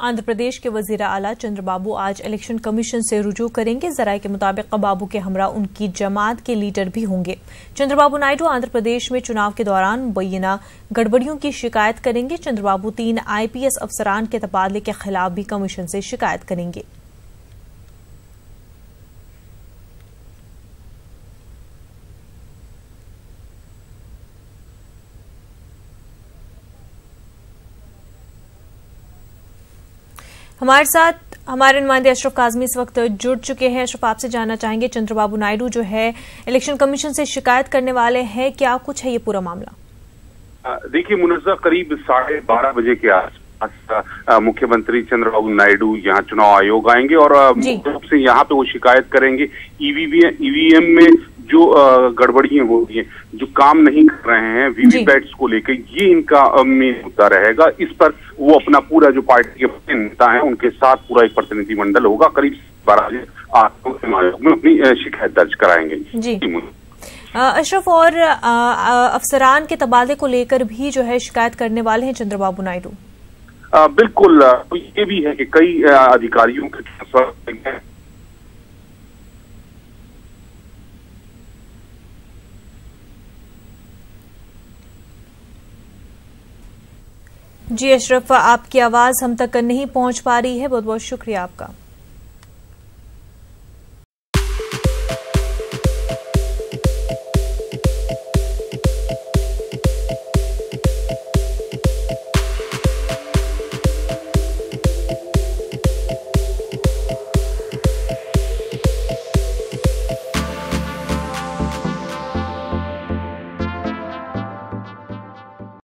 आंध्र प्रदेश के वजीर आला चंद्रबाबू आज इलेक्शन कमीशन से रुजू करेंगे। जराये के मुताबिक बाबू के हमरा उनकी जमात के लीडर भी होंगे। चंद्रबाबू नायडू आंध्र प्रदेश में चुनाव के दौरान मुबैना गड़बड़ियों की शिकायत करेंगे। चंद्रबाबू 3 IPS अफसरान के तबादले के खिलाफ भी कमीशन से शिकायत करेंगे। हमारे साथ हमारे नुमाइंदे अशरफ काजमी इस वक्त जुड़ चुके हैं। अशरफ, आपसे जानना चाहेंगे, चंद्रबाबू नायडू जो है इलेक्शन कमीशन से शिकायत करने वाले हैं, क्या कुछ है ये पूरा मामला? देखिए मुनज़्ज़ा, करीब 12:30 बजे के आसपास मुख्यमंत्री चंद्रबाबू नायडू यहाँ चुनाव आयोग आएंगे और मुख्य रूप से यहाँ पे वो शिकायत करेंगे EVM में जो गड़बड़ियां हो रही हैं, जो काम नहीं कर रहे हैं वीवीपैट्स को लेकर, ये इनका मेन मुद्दा रहेगा। इस पर वो अपना पूरा जो पार्टी के नेता हैं उनके साथ पूरा एक प्रतिनिधिमंडल होगा, करीब 12 बजे आयोग में अपनी शिकायत दर्ज कराएंगे। जी अशरफ, और अफसरान के तबादले को लेकर भी जो है शिकायत करने वाले हैं चंद्रबाबू नायडू? बिल्कुल, ये भी है कि कई अधिकारियों के ट्रांसफर जी अशरफ, आपकी आवाज हम तक नहीं पहुंच पा रही है। बहुत बहुत शुक्रिया आपका।